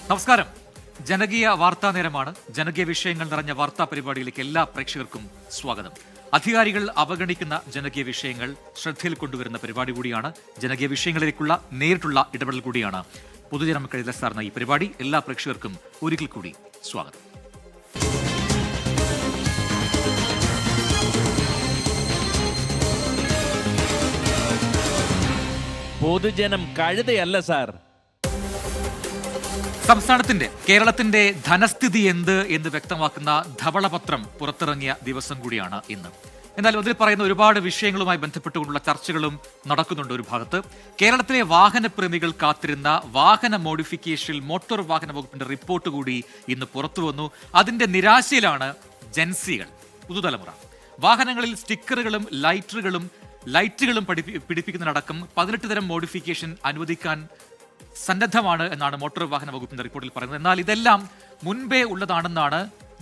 നമസ്കാരം. ജനകീയ വാർത്താ നേരമാണ്. ജനകീയ വിഷയങ്ങൾ നിറഞ്ഞ വാർത്താ പരിപാടിയിലേക്ക് എല്ലാ പ്രേക്ഷകർക്കും സ്വാഗതം. അധികാരികൾ അവഗണിക്കുന്ന ജനകീയ വിഷയങ്ങൾ ശ്രദ്ധയിൽ കൊണ്ടുവരുന്ന പരിപാടി കൂടിയാണ്. ജനകീയ വിഷയങ്ങളിലേക്കുള്ള നേരിട്ടുള്ള ഇടപെടൽ കൂടിയാണ് പൊതുജനം കൈതസാർന്ന ഈ പരിപാടി. എല്ലാ പ്രേക്ഷകർക്കും ഒരിക്കൽ കൂടി സ്വാഗതം. പൊതുജനം കഴുതയല്ല സാർ. കേരളത്തിന്റെ ധനസ്ഥിതി എന്ത് എന്ന് വ്യക്തമാക്കുന്ന ധവളപത്രം പുറത്തിറങ്ങിയ ദിവസം കൂടിയാണ് ഇന്ന്. എന്നാൽ അതിൽ പറയുന്ന ഒരുപാട് വിഷയങ്ങളുമായി ബന്ധപ്പെട്ടുകൊണ്ടുള്ള ചർച്ചകളും നടക്കുന്നുണ്ട്. ഒരു ഭാഗത്ത് കേരളത്തിലെ വാഹനപ്രേമികൾ കാത്തിരുന്ന വാഹന മോഡിഫിക്കേഷൻ മോട്ടോർ വാഹന വകുപ്പിന്റെ റിപ്പോർട്ട് കൂടി ഇന്ന് പുറത്തു വന്നു. അതിന്റെ നിരാശയിലാണ് ജൻസികൾ, പുതുതലമുറ. വാഹനങ്ങളിൽ സ്റ്റിക്കറുകളും ലൈറ്റുകളും പിടിപ്പിക്കുന്നതിനടക്കം 18 തരം മോഡിഫിക്കേഷൻ അനുവദിക്കാൻ സന്നദ്ധമാണ് എന്നാണ് മോട്ടോർ വാഹന വകുപ്പിന്റെ റിപ്പോർട്ടിൽ പറയുന്നത്. എന്നാൽ ഇതെല്ലാം മുൻപേ ഉള്ളതാണെന്നാണ്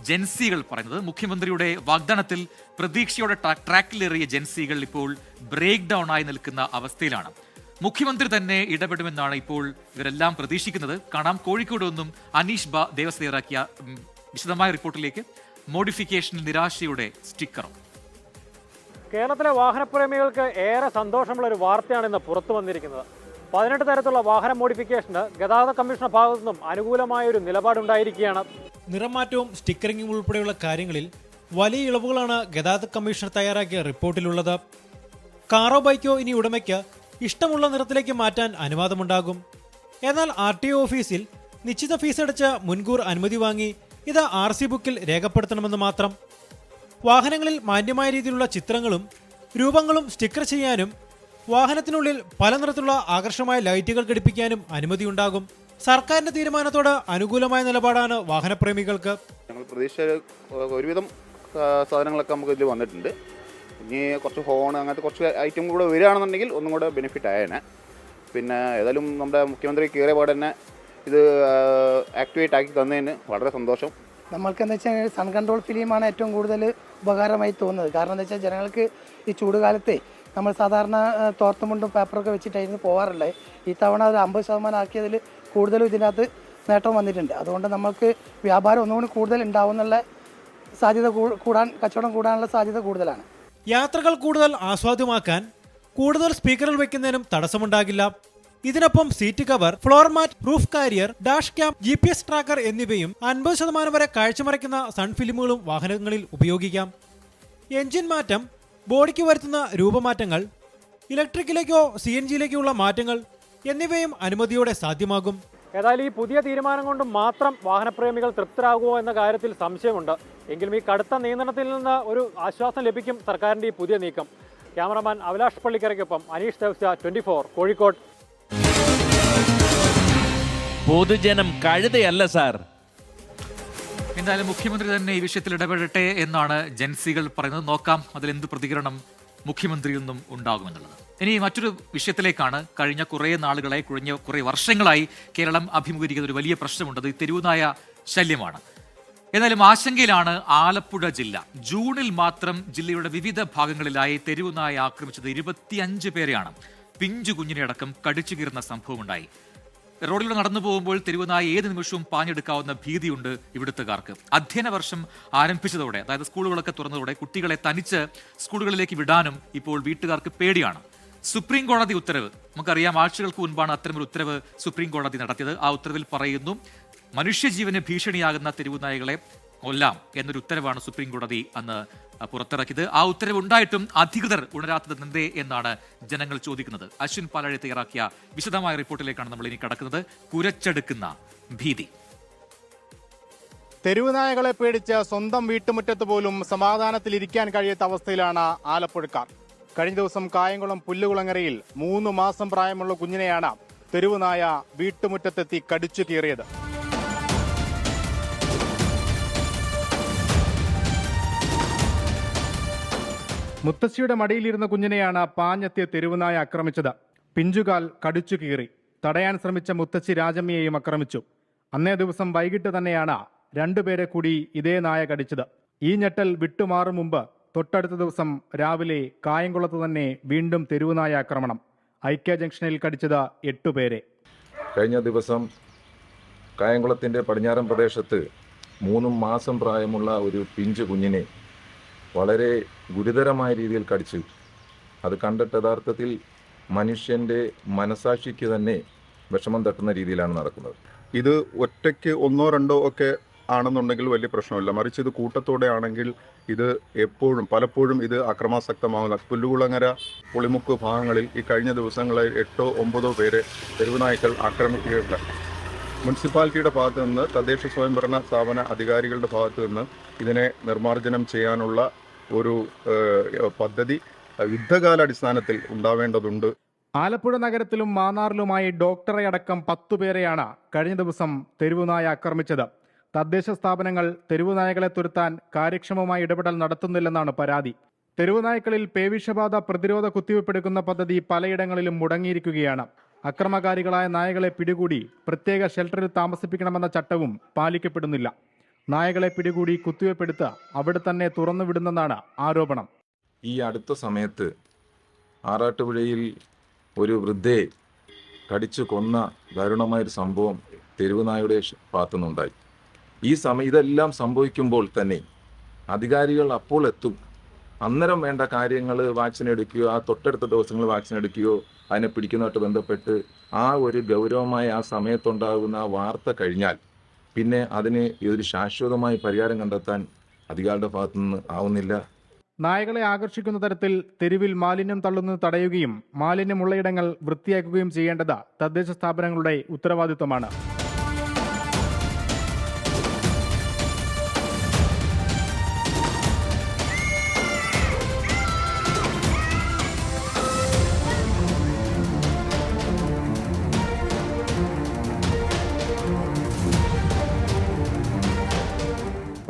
ജൻസികൾ പറയുന്നത്. മുഖ്യമന്ത്രിയുടെ വാഗ്ദാനത്തിൽ പ്രതീക്ഷയോടെ ട്രാക്കിലേറിയ ജൻസികൾ ഇപ്പോൾ ബ്രേക്ക് ഡൗൺ ആയി നിൽക്കുന്ന അവസ്ഥയിലാണ്. മുഖ്യമന്ത്രി തന്നെ ഇടപെടുമെന്നാണ് ഇപ്പോൾ ഇവരെല്ലാം പ്രതീക്ഷിക്കുന്നത്. കാണാം, കോഴിക്കോട് നിന്നും അനീഷ് ദേവസ് തയ്യാറാക്കിയ വിശദമായ റിപ്പോർട്ടിലേക്ക്. മോഡിഫിക്കേഷനിൽ നിരാശയുടെ സ്റ്റിക്കറും. കേരളത്തിലെ വാഹനപ്രേമികൾക്ക് ഏറെ സന്തോഷമുള്ള ഒരു വാർത്തയാണ് ഇന്ന് പുറത്തു വന്നിരിക്കുന്നത്. 18 തരത്തിലുള്ള വാഹന മോഡിഫിക്കേഷന് ഗതാഗത കമ്മീഷന്റെ ഭാഗത്തു നിന്നും അനുകൂലമായ ഒരു നിലപാടുണ്ടായിരിക്കുകയാണ്. നിറമാറ്റവും സ്റ്റിക്കറിംഗും ഉൾപ്പെടെയുള്ള കാര്യങ്ങളിൽ വലിയ ഇളവുകളാണ് ഗതാഗത കമ്മീഷണർ തയ്യാറാക്കിയ റിപ്പോർട്ടിലുള്ളത്. കാറോ ബൈക്കോ ഇനി ഉടമയ്ക്ക് ഇഷ്ടമുള്ള നിറത്തിലേക്ക് മാറ്റാൻ അനുവാദമുണ്ടാകും. എന്നാൽ RTO ഓഫീസിൽ നിശ്ചിത ഫീസ് അടച്ച് മുൻകൂർ അനുമതി വാങ്ങി ഇത് RC ബുക്കിൽ രേഖപ്പെടുത്തണമെന്ന് മാത്രം. വാഹനങ്ങളിൽ മാന്യമായ രീതിയിലുള്ള ചിത്രങ്ങളും രൂപങ്ങളും സ്റ്റിക്കർ ചെയ്യാനും വാഹനത്തിനുള്ളിൽ പല നിറത്തിലുള്ള ആകർഷകമായ ലൈറ്റുകൾ ഘടിപ്പിക്കാനും അനുമതിയുണ്ടാകും. സർക്കാരിന്റെ തീരുമാനത്തോട് അനുകൂലമായ നിലപാടാണ് വാഹനപ്രേമികൾക്ക്. ഞങ്ങൾ പ്രതീക്ഷ ഒരുവിധം സാധനങ്ങളൊക്കെ നമുക്ക് ഇതിൽ വന്നിട്ടുണ്ട്. ഇനി കുറച്ച് ഹോൺ അങ്ങനത്തെ കുറച്ച് ഐറ്റം കൂടെ വരികയാണെന്നുണ്ടെങ്കിൽ ഒന്നും കൂടെ ബെനിഫിറ്റ് ആയേനെ. പിന്നെ ഏതായാലും നമ്മുടെ മുഖ്യമന്ത്രി കയറിയ പാടെ തന്നെ ഇത് ആക്ടിവേറ്റ് ആക്കി തന്നതിന് വളരെ സന്തോഷം. നമ്മൾക്കെന്ന് വെച്ചാൽ സൺ കൺട്രോൾ ഫിലിമാണ് ഏറ്റവും കൂടുതൽ ഉപകാരമായി തോന്നുന്നത്. കാരണം എന്താ വെച്ചാൽ ജനങ്ങൾക്ക് ഈ ചൂടുകാലത്തെ നമ്മൾ സാധാരണ തോർത്തുമുണ്ടും പേപ്പറൊക്കെ വെച്ചിട്ടായിരുന്നു പോകാറുള്ളത്. ഈ തവണ അത് 50% ആക്കിയതിൽ കൂടുതലും ഇതിനകത്ത് നേട്ടം വന്നിട്ടുണ്ട്. അതുകൊണ്ട് നമുക്ക് വ്യാപാരം ഒന്നുകൂടി കൂടുതൽ ഉണ്ടാവുന്നുള്ള സാധ്യത കച്ചവടം കൂടാനുള്ള സാധ്യത കൂടുതലാണ്. യാത്രകൾ കൂടുതൽ ആസ്വാദ്യമാക്കാൻ കൂടുതൽ സ്പീക്കറുകൾ വെക്കുന്നതിനും തടസ്സമുണ്ടാകില്ല. ഇതിനൊപ്പം seat cover, floor mat, roof carrier, dash cam, GPS tracker എന്നിവയും 50% വരെ കാഴ്ചമറയ്ക്കുന്ന സൺ ഫിലിമുകളും വാഹനങ്ങളിൽ ഉപയോഗിക്കാം. എഞ്ചിൻ മാറ്റം, ബോഡിക്ക് വരുത്തുന്ന രൂപമാറ്റങ്ങൾ, ഇലക്ട്രിക്കിലേക്കോ CNGയിലേക്കോ ഉള്ള മാറ്റങ്ങൾ എന്നിവയും അനുമതിയോടെ സാധ്യമാകും. ഏതായാലും ഈ പുതിയ തീരുമാനം കൊണ്ട് മാത്രം വാഹനപ്രേമികൾ തൃപ്തരാകുമോ എന്ന കാര്യത്തിൽ സംശയമുണ്ട്. എങ്കിലും ഈ കടുത്ത നിയന്ത്രണത്തിൽ നിന്ന് ഒരു ആശ്വാസം ലഭിക്കും സർക്കാരിന്റെ ഈ പുതിയ നീക്കം. ക്യാമറമാൻ അഭിലാഷ് പള്ളിക്കരയ്ക്കൊപ്പം അനീഷ് ദേവസ്യ, 24 കോഴിക്കോട്. പൊതുജനം കഴുതയല്ല സാർ. എന്തായാലും മുഖ്യമന്ത്രി തന്നെ ഈ വിഷയത്തിൽ ഇടപെടട്ടെ എന്നാണ് ജൻസികൾ പറയുന്നത്. നോക്കാം അതിലെന്ത് പ്രതികരണം മുഖ്യമന്ത്രിയിൽ നിന്നും ഉണ്ടാകുമെന്നുള്ളത്. ഇനി മറ്റൊരു വിഷയത്തിലേക്കാണ്. കഴിഞ്ഞ കുറേ വർഷങ്ങളായി കേരളം അഭിമുഖീകരിക്കുന്ന ഒരു വലിയ പ്രശ്നമുണ്ട്. അത് തെരുവുനായ ശല്യമാണ്. എന്നാലും ആശങ്കയിലാണ് ആലപ്പുഴ ജില്ല. ജൂണിൽ മാത്രം ജില്ലയുടെ വിവിധ ഭാഗങ്ങളിലായി തെരുവുനായ ആക്രമിച്ചത് 25 പേരെയാണ്. പിഞ്ചു കുഞ്ഞിനെ അടക്കം കടിച്ചു കീറുന്ന സംഭവമുണ്ടായി. റോഡിലൂടെ നടന്നു പോകുമ്പോൾ തെരുവുനായ ഏത് നിമിഷവും പാഞ്ഞെടുക്കാവുന്ന ഭീതിയുണ്ട് ഇവിടുത്തുകാർക്ക്. അധ്യയന വർഷം ആരംഭിച്ചതോടെ, അതായത് സ്കൂളുകളൊക്കെ തുറന്നതോടെ കുട്ടികളെ തനിച്ച് സ്കൂളുകളിലേക്ക് വിടാനും ഇപ്പോൾ വീട്ടുകാർക്ക് പേടിയാണ്. സുപ്രീം കോടതി ഉത്തരവ് നമുക്കറിയാം. ആഴ്ചകൾക്ക് മുൻപാണ് അത്തരമൊരു ഉത്തരവ് സുപ്രീം കോടതി നടത്തിയത്. ആ ഉത്തരവിൽ പറയുന്നു, മനുഷ്യജീവന് ഭീഷണിയാകുന്ന തെരുവുനായകളെ കൊല്ലാം എന്നൊരു ഉത്തരവാണ് സുപ്രീം കോടതി അന്ന് പുറത്തിറക്കിയത്. ആ ഉത്തരവ് ഉണ്ടായിട്ടും അധികൃതർ ഉണരാത്തത് എന്തേ എന്നാണ് ജനങ്ങൾ ചോദിക്കുന്നത്. അശ്വിൻ പാലാഴി തയ്യാറാക്കിയ വിശദമായ റിപ്പോർട്ടിലേക്കാണ് നമ്മൾ ഇനി കടക്കുന്നത്. കുരച്ചെടുക്കുന്ന ഭീതി. തെരുവുനായകളെ പേടിച്ച് സ്വന്തം വീട്ടുമുറ്റത്ത് പോലും സമാധാനത്തിലിരിക്കാൻ കഴിയാത്ത അവസ്ഥയിലാണ് ആലപ്പുഴക്കാർ. കഴിഞ്ഞ ദിവസം കായംകുളം പുല്ലുകുളങ്ങരയിൽ 3 മാസം പ്രായമുള്ള കുഞ്ഞിനെയാണ് തെരുവുനായ വീട്ടുമുറ്റത്തെത്തി കടിച്ചു കീറിയത്. മുത്തശ്ശിയുടെ മടിയിലിരുന്ന കുഞ്ഞിനെയാണ് പാഞ്ഞെത്തിയ തെരുവുനായ ആക്രമിച്ചത്. പിഞ്ചുകാൽ കടിച്ചു കീറി. തടയാൻ ശ്രമിച്ച മുത്തശ്ശി രാജമ്മയെയും ആക്രമിച്ചു. അന്നേ ദിവസം വൈകിട്ട് തന്നെയാണ് 2 പേരെ കൂടി ഇതേ നായ കടിച്ചത്. ഈ ഞെട്ടൽ വിട്ടുമാറും മുമ്പ് തൊട്ടടുത്ത ദിവസം രാവിലെ കായംകുളത്ത് തന്നെ വീണ്ടും തെരുവുനായ ആക്രമണം. ഐക്യ ജംഗ്ഷനിൽ കടിച്ചത് 8 പേരെ. കഴിഞ്ഞ ദിവസം കായംകുളത്തിൻ്റെ പടിഞ്ഞാറൻ പ്രദേശത്ത് 3 മാസം പ്രായമുള്ള ഒരു പിഞ്ചു കുഞ്ഞിനെ വളരെ ഗുരുതരമായ രീതിയിൽ കടിച്ചു. അത് കണ്ടിട്ട് യഥാർത്ഥത്തിൽ മനുഷ്യൻ്റെ മനസാക്ഷിക്ക് തന്നെ വിഷമം തട്ടുന്ന രീതിയിലാണ് നടക്കുന്നത്. ഇത് ഒറ്റയ്ക്ക് 1 or 2 ഒക്കെ ആണെന്നുണ്ടെങ്കിൽ വലിയ പ്രശ്നമില്ല. മറിച്ച് ഇത് കൂട്ടത്തോടെ ആണെങ്കിൽ ഇത് പലപ്പോഴും ഇത് അക്രമാസക്തമാകുന്ന പുല്ലുകുളങ്ങര, പുളിമുക്ക് ഭാഗങ്ങളിൽ ഈ കഴിഞ്ഞ ദിവസങ്ങളിൽ 8 or 9 പേരെ തെരുവുനായ്ക്കൾ ആക്രമിക്കുകയുണ്ടായി. മുനിസിപ്പാലിറ്റിയുടെ ഭാഗത്ത് നിന്ന്, തദ്ദേശ സ്വയംഭരണ സ്ഥാപന അധികാരികളുടെ ഭാഗത്ത് നിന്ന് ഇതിനെ നിർമ്മാർജ്ജനം ചെയ്യാനുള്ള ഒരു പദ്ധതി യുദ്ധകാലാടിസ്ഥാനത്തിൽ ഉണ്ടാവേണ്ടതുണ്ട്. ആലപ്പുഴ നഗരത്തിലും മാന്നാറിലുമായി ഡോക്ടറെ അടക്കം 10 പേരെയാണ് കഴിഞ്ഞ ദിവസം തെരുവുനായ ആക്രമിച്ചത്. തദ്ദേശ സ്ഥാപനങ്ങൾ തെരുവുനായകളെ തുരത്താൻ കാര്യക്ഷമമായ ഇടപെടൽ നടത്തുന്നില്ലെന്നാണ് പരാതി. തെരുവുനായ്ക്കളിൽ പേവിഷബാധ പ്രതിരോധ കുത്തിവയ്പ്പെടുക്കുന്ന പദ്ധതി പലയിടങ്ങളിലും മുടങ്ങിയിരിക്കുകയാണ്. അക്രമകാരികളായ നായകളെ പിടികൂടി പ്രത്യേക ഷെൽട്ടറിൽ താമസിപ്പിക്കണമെന്ന ചട്ടവും പാലിക്കപ്പെടുന്നില്ല. നായകളെ പിടികൂടി കുത്തിവയ്പ്പെടുത്ത് അവിടെ തന്നെ തുറന്നുവിടുന്നെന്നാണ് ആരോപണം. ഈ അടുത്ത സമയത്ത് ആറാട്ടുപുഴയിൽ ഒരു വൃദ്ധയെ കടിച്ചു കൊന്ന ദാരുണമായൊരു സംഭവം തെരുവുനായയുടെ ഭാഗത്തുനിന്നുണ്ടായി. ഇതെല്ലാം സംഭവിക്കുമ്പോൾ തന്നെ അധികാരികൾ അപ്പോൾ എത്തും. അന്നേരം വേണ്ട കാര്യങ്ങൾ വാക്സിൻ എടുക്കുകയോ ആ തൊട്ടടുത്ത ദിവസങ്ങൾ വാക്സിൻ എടുക്കുകയോ അതിനെ പിടിക്കുന്നതായിട്ട് ബന്ധപ്പെട്ട് ആ ഒരു ഗൗരവമായ ആ സമയത്തുണ്ടാകുന്ന ആ വാർത്ത കഴിഞ്ഞാൽ പിന്നെ അതിന് ഒരു ശാശ്വതമായ പരിഹാരം കണ്ടെത്താൻ അധികാരികളുടെ ഭാഗത്തുനിന്ന് ആവുന്നില്ല. നായകളെ ആകർഷിക്കുന്ന തരത്തിൽ തെരുവിൽ മാലിന്യം തള്ളുന്നത് തടയുകയും മാലിന്യമുള്ളയിടങ്ങൾ വൃത്തിയാക്കുകയും ചെയ്യേണ്ടത് തദ്ദേശ സ്ഥാപനങ്ങളുടെ ഉത്തരവാദിത്വമാണ്.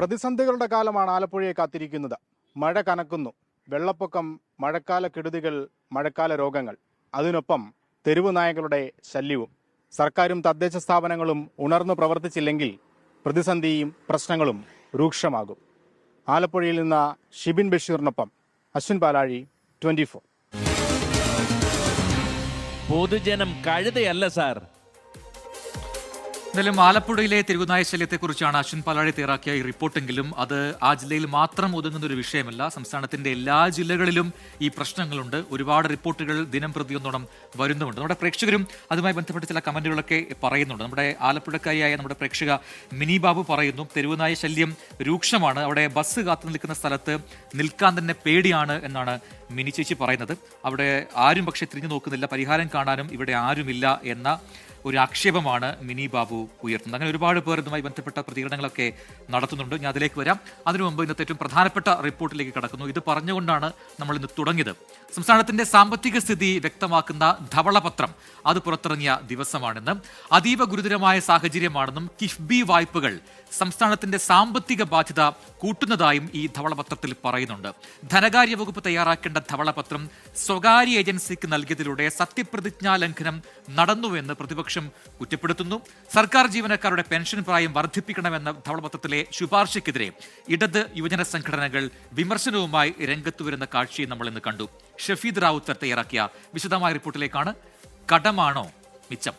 പ്രതിസന്ധികളുടെ കാലമാണ് ആലപ്പുഴയെ കാത്തിരിക്കുന്നത്. മഴ കനക്കുന്നു, വെള്ളപ്പൊക്കം, മഴക്കാല കെടുതികൾ, മഴക്കാല രോഗങ്ങൾ, അതിനൊപ്പം തെരുവ് നായകളുടെ ശല്യവും. സർക്കാരും തദ്ദേശ സ്ഥാപനങ്ങളും ഉണർന്നു പ്രവർത്തിച്ചില്ലെങ്കിൽ പ്രതിസന്ധിയും പ്രശ്നങ്ങളും രൂക്ഷമാകും. ആലപ്പുഴയിൽ നിന്ന് ഷിബിൻ ബഷീറിനൊപ്പം അശ്വിൻ പാലാഴി, 24. പൊതുജനം കഴുതയല്ല സാർ. എന്തായാലും ആലപ്പുഴയിലെ തെരുവുനായ ശല്യത്തെക്കുറിച്ചാണ് അശ്വിൻ പാലാഴി തയ്യാറാക്കിയ ഈ റിപ്പോർട്ടെങ്കിലും അത് ആ ജില്ലയിൽ മാത്രം ഒതുങ്ങുന്ന ഒരു വിഷയമല്ല. സംസ്ഥാനത്തിന്റെ എല്ലാ ജില്ലകളിലും ഈ പ്രശ്നങ്ങളുണ്ട്. ഒരുപാട് റിപ്പോർട്ടുകൾ ദിനം പ്രതിയൊന്നോണം വരുന്നുമുണ്ട്. നമ്മുടെ പ്രേക്ഷകരും അതുമായി ബന്ധപ്പെട്ട് ചില കമന്റുകളൊക്കെ പറയുന്നുണ്ട്. നമ്മുടെ ആലപ്പുഴക്കാരിയായ നമ്മുടെ പ്രേക്ഷക മിനി ബാബു പറയുന്നു, തെരുവുനായ ശല്യം രൂക്ഷമാണ്, അവിടെ ബസ് കാത്തു നിൽക്കുന്ന സ്ഥലത്ത് നിൽക്കാൻ തന്നെ പേടിയാണ് എന്നാണ് മിനി ചേച്ചി പറയുന്നത്. അവിടെ ആരും പക്ഷെ തിരിഞ്ഞു നോക്കുന്നില്ല, പരിഹാരം കാണാനും ഇവിടെ ആരുമില്ല എന്ന ഒരു ആക്ഷേപമാണ് മിനി ബാബു ഉയർത്തുന്നത്. അങ്ങനെ ഒരുപാട് പേർ ഇതുമായി ബന്ധപ്പെട്ട പ്രതികരണങ്ങളൊക്കെ നടത്തുന്നുണ്ട്. ഞാൻ അതിലേക്ക് വരാം. അതിനു മുമ്പ് ഇന്നത്തെ ഏറ്റവും പ്രധാനപ്പെട്ട റിപ്പോർട്ടിലേക്ക് കടക്കുന്നു. ഇത് പറഞ്ഞുകൊണ്ടാണ് നമ്മൾ ഇന്ന് തുടങ്ങിയത്. സംസ്ഥാനത്തിന്റെ സാമ്പത്തിക സ്ഥിതി വ്യക്തമാക്കുന്ന ധവളപത്രം അത് പുറത്തിറങ്ങിയ ദിവസമാണെന്നും അതീവ ഗുരുതരമായ സാഹചര്യമാണെന്നും കിഫ്ബി വായ്പകൾ സംസ്ഥാനത്തിന്റെ സാമ്പത്തിക ബാധ്യത കൂട്ടുന്നതായും ഈ ധവളപത്രത്തിൽ പറയുന്നുണ്ട്. ധനകാര്യ വകുപ്പ് തയ്യാറാക്കേണ്ട ധവളപത്രം സ്വകാര്യ ഏജൻസിക്ക് നൽകിയതിലൂടെ സത്യപ്രതിജ്ഞാ ലംഘനം നടന്നുവെന്ന് പ്രതിപക്ഷം കുറ്റപ്പെടുത്തുന്നു. സർക്കാർ ജീവനക്കാരുടെ പെൻഷൻ പ്രായം വർദ്ധിപ്പിക്കണമെന്ന ധവളപത്രത്തിലെ ശുപാർശയ്ക്കെതിരെ ഇടത് യുവജന സംഘടനകൾ വിമർശനവുമായി രംഗത്തു വരുന്ന കാഴ്ചയും നമ്മൾ ഇന്ന് കണ്ടു. ഷഫീദ് റാവുത്തർ തയ്യാറാക്കിയ വിശദമായ റിപ്പോർട്ടിലേക്കാണ്. കടമാണോ മിച്ചം?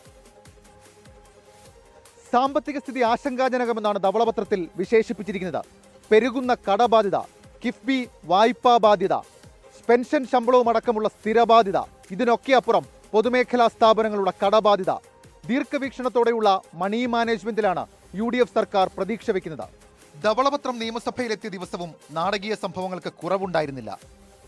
സാമ്പത്തിക സ്ഥിതി ആശങ്കാജനകമെന്നാണ് ധവളപത്രത്തിൽ വിശേഷിപ്പിച്ചിരിക്കുന്നത്. പെരുകുന്ന കടബാധ്യത, കിഫ്ബി വായ്പാ ബാധ്യത, പെൻഷൻ ശമ്പളവും അടക്കമുള്ള സ്ഥിരബാധ്യത, ഇതിനൊക്കെ അപ്പുറം പൊതുമേഖലാ സ്ഥാപനങ്ങളുടെ കടബാധ്യത. ദീർഘവീക്ഷണത്തോടെയുള്ള മണി മാനേജ്മെന്റിലാണ് UDF സർക്കാർ പ്രതീക്ഷ വയ്ക്കുന്നത്. ധവളപത്രം നിയമസഭയിലെത്തിയ ദിവസവും നാടകീയ സംഭവങ്ങൾക്ക് കുറവുണ്ടായിരുന്നില്ല.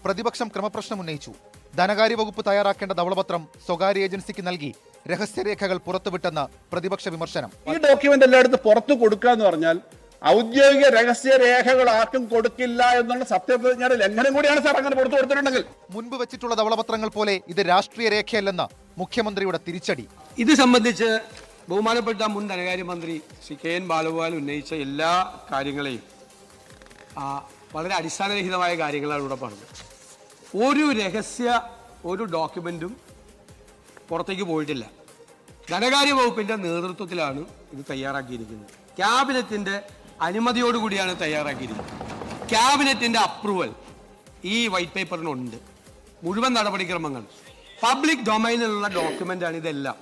പ്രതിപക്ഷം ക്രമപ്രശ്നം ഉന്നയിച്ചു. ധനകാര്യ വകുപ്പ് തയ്യാറാക്കേണ്ട ധവളപത്രം സ്വകാര്യ ഏജൻസിക്ക് നൽകി രഹസ്യരേഖകൾ പുറത്തുവിട്ടെന്ന് പ്രതിപക്ഷ വിമർശനം. ഈ ഡോക്യുമെന്റ് എല്ലായിടത്തും പുറത്തു കൊടുക്കുക എന്ന് പറഞ്ഞാൽ ഔദ്യോഗിക രഹസ്യരേഖകൾ ആർക്കും കൊടുക്കില്ല എന്നുള്ള സത്യപ്രതിജ്ഞയുടെ ലംഘനം കൂടിയാണ് സാർ അങ്ങനെ പുറത്തു കൊടുത്തിട്ടുണ്ടെങ്കിൽ. മുൻപ് വെച്ചിട്ടുള്ള ധവളപത്രങ്ങൾ പോലെ ഇത് രാഷ്ട്രീയ രേഖയല്ലെന്ന് മുഖ്യമന്ത്രിയുടെ തിരിച്ചടി. ഇത് സംബന്ധിച്ച് ബഹുമാനപ്പെട്ട മുൻ ധനകാര്യമന്ത്രി ശ്രീ KN ബാലഗോപാൽ ഉന്നയിച്ച എല്ലാ കാര്യങ്ങളെയും വളരെ അടിസ്ഥാനരഹിതമായ കാര്യങ്ങളാണ് ഇവിടെ പറഞ്ഞത്. ഒരു ഡോക്യുമെന്റും പുറത്തേക്ക് പോയിട്ടില്ല. ധനകാര്യ വകുപ്പിന്റെ നേതൃത്വത്തിലാണ് ഇത് തയ്യാറാക്കിയിരിക്കുന്നത്. ക്യാബിനറ്റിന്റെ അനുമതിയോടുകൂടിയാണ് തയ്യാറാക്കിയിരിക്കുന്നത്. ക്യാബിനറ്റിന്റെ അപ്രൂവൽ ഈ വൈറ്റ് പേപ്പറിനുണ്ട്. മുഴുവൻ നടപടിക്രമങ്ങൾ പബ്ലിക് ഡൊമൈനിലുള്ള ഡോക്യുമെന്റാണ് ഇതെല്ലാം.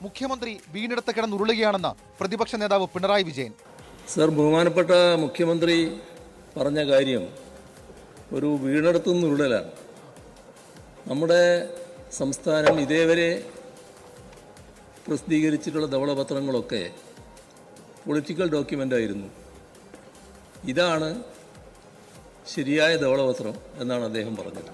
മുഖ്യമന്ത്രി വീണ്ടെടുത്ത് കിടന്നുരുളുകയാണെന്ന് പ്രതിപക്ഷ നേതാവ് പിണറായി വിജയൻ. സർ, ബഹുമാനപ്പെട്ട മുഖ്യമന്ത്രി പറഞ്ഞ കാര്യം ഒരു വീണ്ടെടുത്തുന്നുരുളലാണ്. നമ്മുടെ സംസ്ഥാനം ഇതേവരെ പ്രസിദ്ധീകരിച്ചിട്ടുള്ള ധവളപത്രങ്ങളൊക്കെ പൊളിറ്റിക്കൽ ഡോക്യുമെൻ്റായിരുന്നു. ഇതാണ് ശരിയായ ധവളപത്രം എന്നാണ് അദ്ദേഹം പറഞ്ഞത്.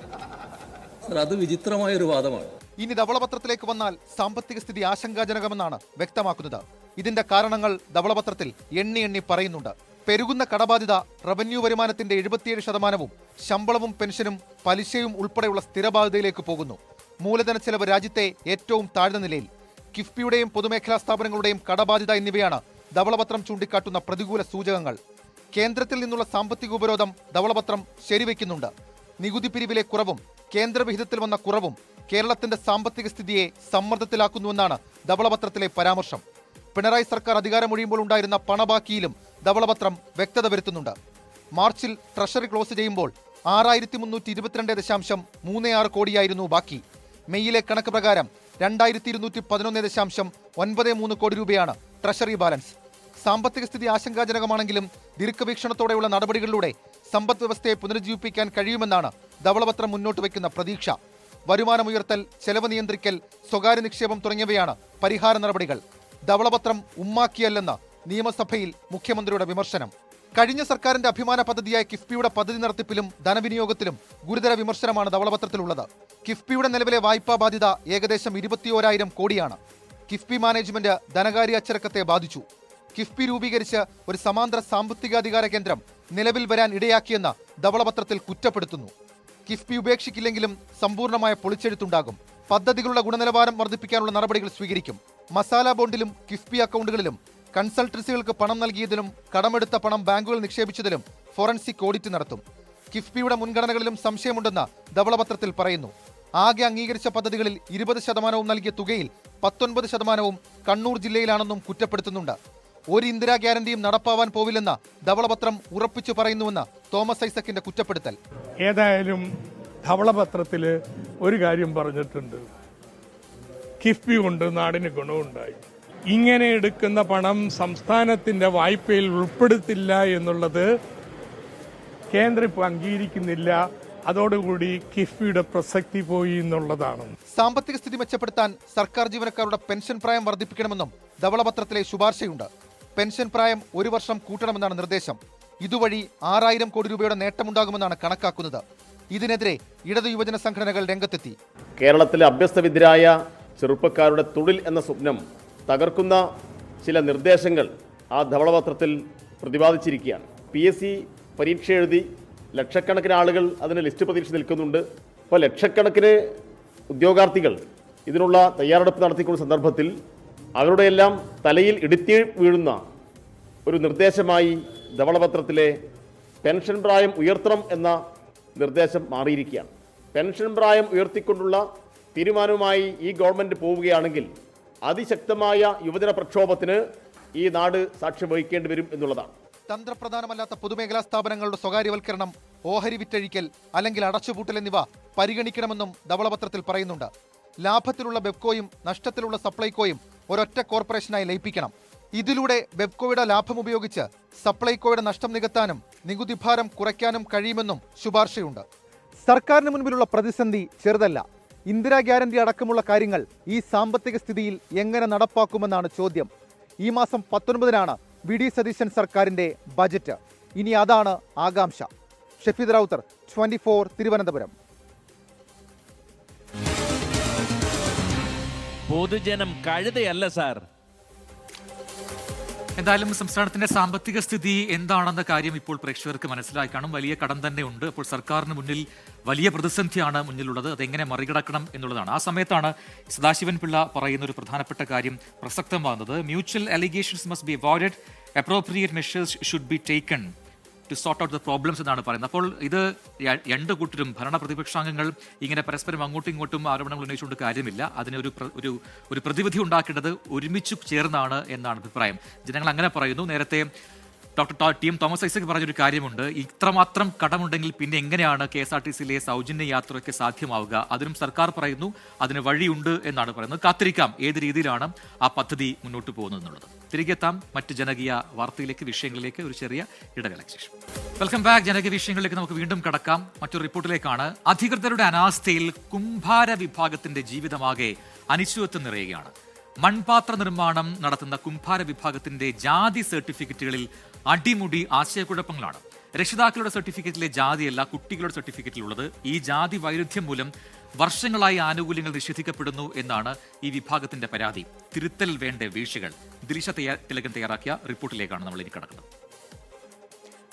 സർ, അത് വിചിത്രമായൊരു വാദമാണ്. ഇനി ധവളപത്രത്തിലേക്ക് വന്നാൽ സാമ്പത്തിക സ്ഥിതി ആശങ്കാജനകമെന്നാണ് വ്യക്തമാക്കുന്നത്. ഇതിന്റെ കാരണങ്ങൾ ധവളപത്രത്തിൽ എണ്ണി പറയുന്നുണ്ട്. പെരുകുന്ന കടബാധ്യത, റവന്യൂ വരുമാനത്തിന്റെ 77%, ശമ്പളവും പെൻഷനും പലിശയും ഉൾപ്പെടെയുള്ള സ്ഥിരബാധ്യതയിലേക്ക് പോകുന്നു. മൂലധന ചെലവ് രാജ്യത്തെ ഏറ്റവും താഴ്ന്ന നിലയിൽ. കിഫ്ബിയുടെയും പൊതുമേഖലാ സ്ഥാപനങ്ങളുടെയും കടബാധ്യത എന്നിവയാണ് ധവളപത്രം ചൂണ്ടിക്കാട്ടുന്ന പ്രതികൂല സൂചകങ്ങൾ. കേന്ദ്രത്തിൽ നിന്നുള്ള സാമ്പത്തിക ഉപരോധം ധവളപത്രം ശരിവെക്കുന്നുണ്ട്. നികുതി പിരിവിലെ കുറവും കേന്ദ്രവിഹിതത്തിൽ വന്ന കുറവും കേരളത്തിന്റെ സാമ്പത്തിക സ്ഥിതിയെ സമ്മർദ്ദത്തിലാക്കുന്നുവെന്നാണ് ധവളപത്രത്തിലെ പരാമർശം. പിണറായി സർക്കാർ അധികാരമൊഴിയുമ്പോൾ ഉണ്ടായിരുന്ന പണബാക്കിയിലും ധവളപത്രം വ്യക്തത വരുത്തുന്നുണ്ട്. മാർച്ചിൽ ട്രഷറി ക്ലോസ് ചെയ്യുമ്പോൾ 6322.36 കോടിയായിരുന്നു ബാക്കി. മെയ്യിലെ കണക്ക് പ്രകാരം 2211.93 കോടി രൂപയാണ് ട്രഷറി ബാലൻസ്. സാമ്പത്തിക സ്ഥിതി ആശങ്കാജനകമാണെങ്കിലും ദീർഘവീക്ഷണത്തോടെയുള്ള നടപടികളിലൂടെ സമ്പദ് വ്യവസ്ഥയെ പുനരുജ്ജീവിപ്പിക്കാൻ കഴിയുമെന്നാണ് ധവളപത്രം മുന്നോട്ട് വയ്ക്കുന്ന പ്രതീക്ഷ. വരുമാനമുയർത്തൽ, ചെലവ് നിയന്ത്രിക്കൽ, സ്വകാര്യ നിക്ഷേപം തുടങ്ങിയവയാണ് പരിഹാര നടപടികൾ. ധവളപത്രം ഉമ്മാക്കിയല്ലെന്ന് നിയമസഭയിൽ മുഖ്യമന്ത്രിയുടെ വിമർശനം. കഴിഞ്ഞ സർക്കാരിന്റെ അഭിമാന പദ്ധതിയായ കിഫ്ബിയുടെ പദ്ധതി നടത്തിപ്പിലും ധനവിനിയോഗത്തിലും ഗുരുതര വിമർശനമാണ് ധവളപത്രത്തിലുള്ളത്. കിഫ്ബിയുടെ നിലവിലെ വായ്പാ ബാധ്യത ഏകദേശം 21,000 കോടിയാണ്. കിഫ്ബി മാനേജ്മെന്റ് ധനകാര്യ അച്ചടക്കത്തെ ബാധിച്ചു. കിഫ്ബി രൂപീകരിച്ച് ഒരു സമാന്തര സാമ്പത്തികാധികാര കേന്ദ്രം നിലവിൽ വരാൻ ഇടയാക്കിയെന്ന് ധവളപത്രത്തിൽ കുറ്റപ്പെടുത്തുന്നു. കിഫ്ബി ഉപേക്ഷിക്കില്ലെങ്കിലും സമ്പൂർണ്ണമായ പൊളിച്ചെഴുത്തുണ്ടാകും. പദ്ധതികളുടെ ഗുണനിലവാരം വർദ്ധിപ്പിക്കാനുള്ള നടപടികൾ സ്വീകരിക്കും. മസാല ബോണ്ടിലും കിഫ്ബി അക്കൗണ്ടുകളിലും കൺസൾട്ടൻസികൾക്ക് പണം നൽകിയതിലും കടമെടുത്ത പണം ബാങ്കുകൾ നിക്ഷേപിച്ചതിലും ഫോറൻസിക് ഓഡിറ്റ് നടത്തും. കിഫ്ബിയുടെ മുൻഗണനകളിലും സംശയമുണ്ടെന്ന് ധവളപത്രത്തിൽ പറയുന്നു. ആകെ അംഗീകരിച്ച പദ്ധതികളിൽ 20% നൽകിയ തുകയിൽ 19% കണ്ണൂർ ജില്ലയിലാണെന്നും കുറ്റപ്പെടുത്തുന്നുണ്ട്. ഒരു ഇന്ദിരാ ഗ്യാരണ്ടിയും നടപ്പാവാൻ പോവില്ലെന്ന് ധവളപത്രം ഉറപ്പിച്ചു പറയുന്നുവെന്ന് തോമസ് ഐസക്കിന്റെ കുറ്റപ്പെടുത്തൽ. ഏതായാലും ധവളപത്രത്തിൽ ഒരു കാര്യം പറഞ്ഞിട്ടുണ്ട്, കിഫ്ബി കൊണ്ട് നാടിന് ഗുണമുണ്ടായി. ഇങ്ങനെ എടുക്കുന്ന പണം സംസ്ഥാനത്തിന്റെ വായ്പയിൽ ഉൾപ്പെടുത്തില്ല എന്നുള്ളത് കേന്ദ്രം ഇപ്പോൾ അംഗീകരിക്കുന്നില്ല. അതോടുകൂടി കിഫ്ബിയുടെ പ്രസക്തി പോയി എന്നുള്ളതാണ്. സാമ്പത്തിക സ്ഥിതി മെച്ചപ്പെടുത്താൻ സർക്കാർ ജീവനക്കാരുടെ പെൻഷൻ പ്രായം വർദ്ധിപ്പിക്കണമെന്നും ധവളപത്രത്തിലെ ശുപാർശയുണ്ട്. പെൻഷൻ പ്രായം 1 വർഷം കൂട്ടണമെന്നാണ് നിർദ്ദേശം. ഇതുവഴി 6,000 കോടി രൂപയുടെ നേട്ടമുണ്ടാകുമെന്നാണ് കണക്കാക്കുന്നത്. ഇതിനെതിരെ ഇടതു യുവജന സംഘടനകൾ രംഗത്തെത്തി. കേരളത്തിലെ അഭ്യസ്തവിദ്യരായ ചെറുപ്പക്കാരുടെ തൊഴിൽ എന്ന സ്വപ്നം തകർക്കുന്ന ചില നിർദ്ദേശങ്ങൾ ആ ധവളപത്രത്തിൽ പ്രതിപാദിച്ചിരിക്കുകയാണ്. PSC പരീക്ഷ എഴുതി ലക്ഷക്കണക്കിന് ആളുകൾ അതിന് ലിസ്റ്റ് പ്രതീക്ഷ നിൽക്കുന്നുണ്ട്. അപ്പോൾ ലക്ഷക്കണക്കിന് ഉദ്യോഗാർത്ഥികൾ ഇതിനുള്ള തയ്യാറെടുപ്പ് നടത്തിക്കുന്ന സന്ദർഭത്തിൽ അവരുടെയെല്ലാം തലയിൽ ഇടുത്തി വീഴുന്ന ഒരു നിർദ്ദേശമായി ധവളപത്രത്തിലെ പെൻഷൻ പ്രായം ഉയർത്തണം എന്ന നിർദ്ദേശം മാറിയിരിക്കുകയാണ്. പെൻഷൻ പ്രായം ഉയർത്തിക്കൊണ്ടുള്ള തീരുമാനവുമായി ഈ ഗവൺമെൻറ് പോവുകയാണെങ്കിൽ അതിശക്തമായ യുവജന പ്രക്ഷോഭത്തിന് ഈ നാട് സാക്ഷ്യം വഹിക്കേണ്ടി വരും എന്നുള്ളതാണ്. തന്ത്രപ്രധാനമല്ലാത്ത പൊതുമേഖലാ സ്ഥാപനങ്ങളുടെ സ്വകാര്യവൽക്കരണം, ഓഹരി വിറ്റഴിക്കൽ അല്ലെങ്കിൽ അടച്ചുപൂട്ടൽ എന്നിവ പരിഗണിക്കണമെന്നും ധവളപത്രത്തിൽ പറയുന്നുണ്ട്. ലാഭത്തിലുള്ള ബെബ്കോയും നഷ്ടത്തിലുള്ള സപ്ലൈകോയും ഒരൊറ്റ കോർപ്പറേഷനായി ലയിപ്പിക്കണം. ഇതിലൂടെ ബെബ്കോയുടെ ലാഭം ഉപയോഗിച്ച് സപ്ലൈകോയുടെ നഷ്ടം നികത്താനും നികുതി ഭാരം കുറയ്ക്കാനും കഴിയുമെന്നും ശുപാർശയുണ്ട്. സർക്കാരിന് മുൻപിലുള്ള പ്രതിസന്ധി ചെറുതല്ല. ഇന്ദിരാ ഗ്യാരണ്ടി അടക്കമുള്ള കാര്യങ്ങൾ ഈ സാമ്പത്തിക സ്ഥിതിയിൽ എങ്ങനെ നടപ്പാക്കുമെന്നാണ് ചോദ്യം. ഈ മാസം 19-നാണ് വി ഡി സതീശൻ സർക്കാരിന്റെ ബജറ്റ്. ഇനി അതാണ് ആകാംക്ഷ. ഷഫീദ് റൌത്തർ, 24 തിരുവനന്തപുരം. പൊതുജനം കഴുതയല്ല സാർ. എന്തായാലും സംസ്ഥാനത്തിന്റെ സാമ്പത്തിക സ്ഥിതി എന്താണെന്ന കാര്യം ഇപ്പോൾ പ്രേക്ഷകർക്ക് മനസ്സിലായി കാണും. വലിയ കടം തന്നെ ഉണ്ട്. അപ്പോൾ സർക്കാരിന് മുന്നിൽ വലിയ പ്രതിസന്ധിയാണ് മുന്നിലുള്ളത്. അതെങ്ങനെ മറികടക്കണം എന്നുള്ളതാണ്. ആ സമയത്താണ് സദാശിവൻ പിള്ള പറയുന്ന ഒരു പ്രധാനപ്പെട്ട കാര്യം പ്രസക്തമാകുന്നത്. Mutual allegations must be avoided, appropriate measures should be taken to sort out the problems എന്നാണ് പറയുന്നത്. അപ്പോൾ ഇത് രണ്ട് കൂട്ടരും ഭരണ പ്രതിപക്ഷാംഗങ്ങൾ ഇങ്ങനെ പരസ്പരം അങ്ങോട്ടും ഇങ്ങോട്ടും ആരോപണങ്ങൾ ഉന്നയിച്ചുകൊണ്ട് കാര്യമില്ല. അതിന് ഒരു പ്രതിവിധി ഉണ്ടാക്കേണ്ടത് ഒരുമിച്ച് ചേർന്നാണ് എന്നാണ് അഭിപ്രായം. ജനങ്ങൾ അങ്ങനെ പറയുന്നു. നേരത്തെ doctor T M Thomas Isaac പറഞ്ഞൊരു കാര്യമുണ്ട്. ഇത്രമാത്രം കടമുണ്ടെങ്കിൽ പിന്നെ എങ്ങനെയാണ് KSRTCയിലെ സൗജന്യ യാത്രയൊക്കെ സാധ്യമാവുക? അതിനും സർക്കാർ പറയുന്നു അതിന് വഴിയുണ്ട് എന്നാണ് പറയുന്നത്. കാത്തിരിക്കാം ഏത് രീതിയിലാണ് ആ പദ്ധതി മുന്നോട്ട് പോകുന്നത് എന്നുള്ളത്. തിരികെ എത്താം മറ്റ് ജനകീയ വാർത്തയിലേക്ക്, വിഷയങ്ങളിലേക്ക് ഒരു ചെറിയ ഇടവേളയ്ക്ക് ശേഷം. Welcome back. ജനകീയ വിഷയങ്ങളിലേക്ക് നമുക്ക് വീണ്ടും കടക്കാം. മറ്റൊരു റിപ്പോർട്ടിലേക്കാണ്. അധികൃതരുടെ അനാസ്ഥയിൽ കുംഭാര വിഭാഗത്തിന്റെ ജീവിതമാകെ അനിശ്ചിതത്വം നിറയുകയാണ്. മൺപാത്ര നിർമ്മാണം നടത്തുന്ന കുംഭാര വിഭാഗത്തിന്റെ ജാതി സർട്ടിഫിക്കറ്റുകളിൽ അടിമുടി ആശയക്കുഴപ്പങ്ങളാണ്. രക്ഷിതാക്കളുടെ സർട്ടിഫിക്കറ്റിലെ ജാതിയല്ല കുട്ടികളുടെ സർട്ടിഫിക്കറ്റിലുള്ളത്. ഈ ജാതി വൈരുദ്ധ്യം മൂലം വർഷങ്ങളായി ആനുകൂല്യങ്ങൾ നിഷേധിക്കപ്പെടുന്നു എന്നാണ് ഈ വിഭാഗത്തിന്റെ പരാതി. തിരുത്തൽ വേണ്ട വീഴ്ചകൾ. ദിൽഷ തിലകൻ തയ്യാറാക്കിയ റിപ്പോർട്ടിലേക്കാണ് നമ്മൾ ഇനി കടക്കുന്നത്.